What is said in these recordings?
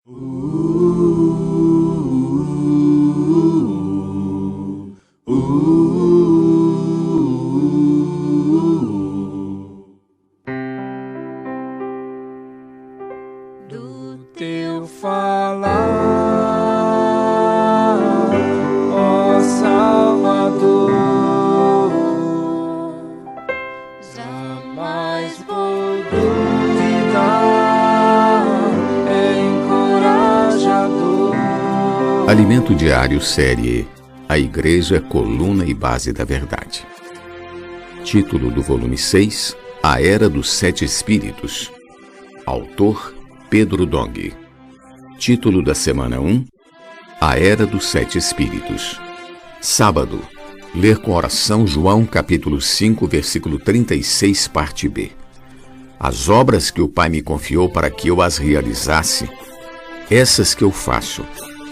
Do teu falar, ó Salvador, jamais vou duvidar, é encorajador. Alimento Diário, série A Igreja, Coluna e Base da Verdade. Título do volume 6, A Era dos Sete Espíritos. Autor Pedro Dong. Título da semana 1, A Era dos Sete Espíritos. Sábado, ler com oração João capítulo 5, versículo 36, parte B. As obras que o Pai me confiou para que eu as realizasse, essas que eu faço,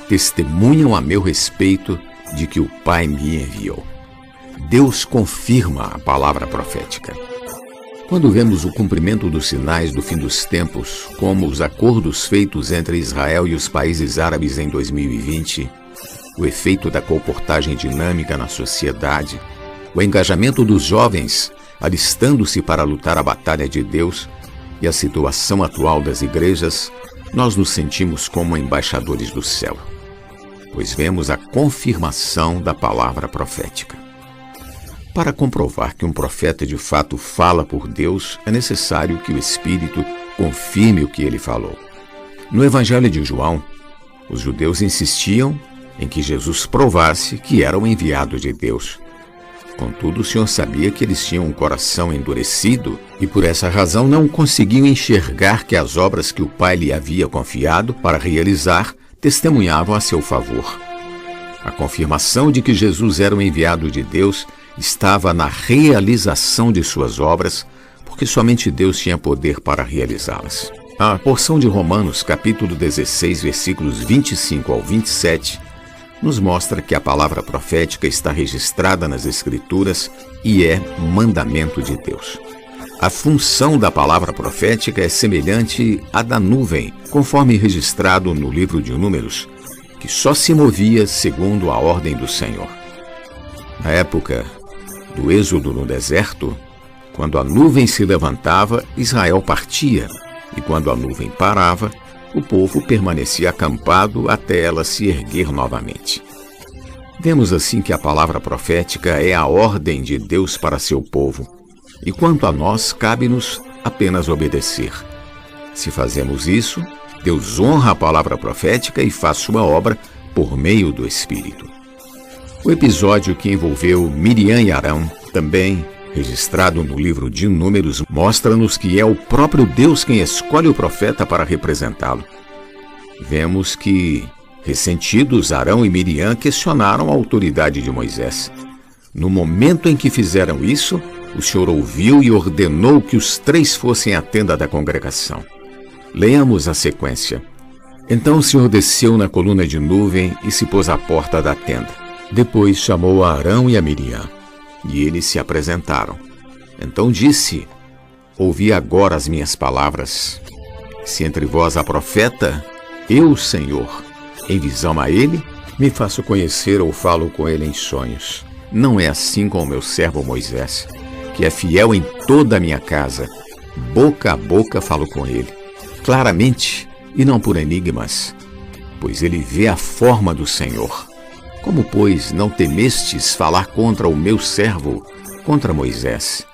testemunham a meu respeito de que o Pai me enviou. Deus confirma a palavra profética. Quando vemos o cumprimento dos sinais do fim dos tempos, como os acordos feitos entre Israel e os países árabes em 2020, o efeito da comportagem dinâmica na sociedade, o engajamento dos jovens alistando-se para lutar a batalha de Deus e a situação atual das igrejas, nós nos sentimos como embaixadores do céu, pois vemos a confirmação da palavra profética. Para comprovar que um profeta de fato fala por Deus, é necessário que o Espírito confirme o que ele falou. No Evangelho de João, os judeus insistiam em que Jesus provasse que era o enviado de Deus. Contudo, o Senhor sabia que eles tinham um coração endurecido e por essa razão não conseguiam enxergar que as obras que o Pai lhe havia confiado para realizar testemunhavam a seu favor. A confirmação de que Jesus era o enviado de Deus estava na realização de suas obras, porque somente Deus tinha poder para realizá-las. A porção de Romanos, capítulo 16, versículos 25 ao 27, nos mostra que a palavra profética está registrada nas Escrituras e é mandamento de Deus. A função da palavra profética é semelhante à da nuvem, conforme registrado no livro de Números, que só se movia segundo a ordem do Senhor. Na época do êxodo no deserto, quando a nuvem se levantava, Israel partia, e quando a nuvem parava, o povo permanecia acampado até ela se erguer novamente. Vemos assim que a palavra profética é a ordem de Deus para seu povo, e quanto a nós, cabe-nos apenas obedecer. Se fazemos isso, Deus honra a palavra profética e faz sua obra por meio do Espírito. O episódio que envolveu Miriam e Arão, também registrado no livro de Números, mostra-nos que é o próprio Deus quem escolhe o profeta para representá-lo. Vemos que, ressentidos, Arão e Miriam questionaram a autoridade de Moisés. No momento em que fizeram isso, o Senhor ouviu e ordenou que os três fossem à tenda da congregação. Leamos a sequência. Então o Senhor desceu na coluna de nuvem e se pôs à porta da tenda. Depois chamou a Arão e a Miriam, e eles se apresentaram. Então disse: ouvi agora as minhas palavras. Se entre vós há profeta, eu, Senhor, em visão a ele, me faço conhecer ou falo com ele em sonhos. Não é assim com o meu servo Moisés, que é fiel em toda a minha casa. Boca a boca falo com ele, claramente e não por enigmas, pois ele vê a forma do Senhor. Como, pois, não temestes falar contra o meu servo, contra Moisés?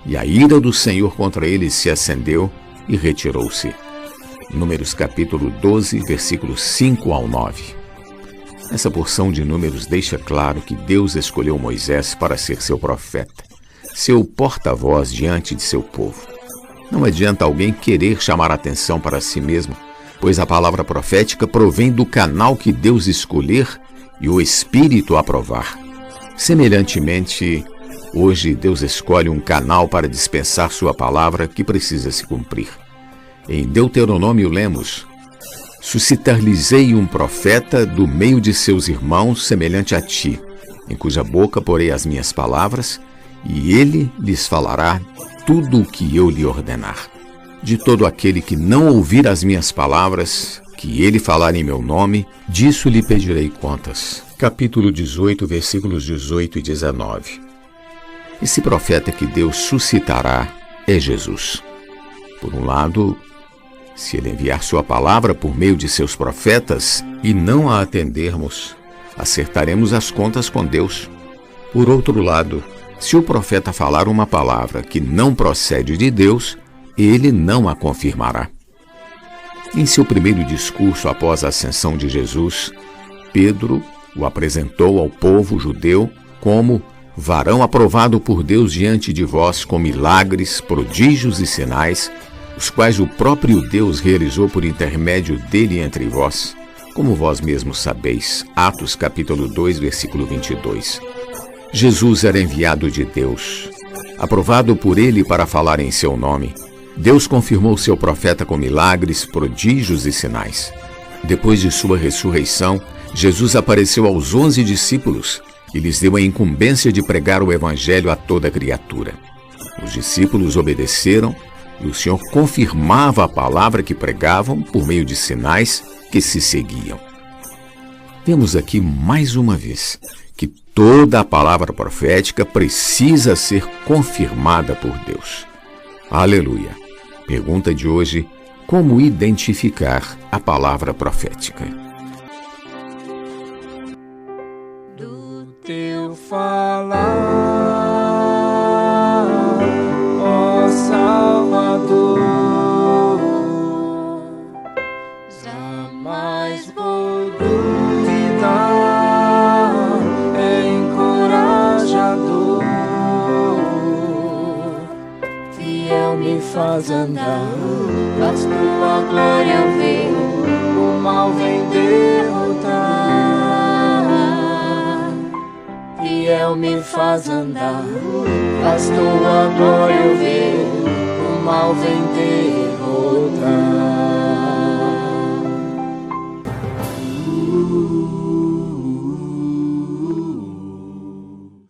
E a ira do Senhor contra ele se acendeu e retirou-se. Números capítulo 12, versículos 5 ao 9. Essa porção de Números deixa claro que Deus escolheu Moisés para ser seu profeta, seu porta-voz diante de seu povo. Não adianta alguém querer chamar a atenção para si mesmo, pois a palavra profética provém do canal que Deus escolher e o Espírito aprovar. Semelhantemente, hoje Deus escolhe um canal para dispensar sua palavra que precisa se cumprir. Em Deuteronômio lemos: suscitar-lhes-ei um profeta do meio de seus irmãos semelhante a ti, em cuja boca porei as minhas palavras, e ele lhes falará tudo o que eu lhe ordenar. De todo aquele que não ouvir as minhas palavras, que ele falar em meu nome, disso lhe pedirei contas. Capítulo 18, versículos 18 e 19. Esse profeta que Deus suscitará é Jesus. Por um lado, se ele enviar sua palavra por meio de seus profetas e não a atendermos, acertaremos as contas com Deus. Por outro lado, se o profeta falar uma palavra que não procede de Deus, ele não a confirmará. Em seu primeiro discurso após a ascensão de Jesus, Pedro o apresentou ao povo judeu como varão aprovado por Deus diante de vós com milagres, prodígios e sinais, os quais o próprio Deus realizou por intermédio dele entre vós, como vós mesmos sabeis. Atos capítulo 2, versículo 22. Jesus era enviado de Deus, aprovado por ele para falar em seu nome. Deus confirmou seu profeta com milagres, prodígios e sinais. Depois de sua ressurreição, Jesus apareceu aos 11 discípulos e lhes deu a incumbência de pregar o evangelho a toda criatura. Os discípulos obedeceram e o Senhor confirmava a palavra que pregavam por meio de sinais que se seguiam. Vemos aqui mais uma vez que toda a palavra profética precisa ser confirmada por Deus. Aleluia! Pergunta de hoje: como identificar a palavra profética? Do teu falar, ó Salvador, jamais vou duvidar, é encorajador, fiel me faz andar, faz tua glória ver, o mal vem derrotar. Fiel me faz andar, faz tua glória ver,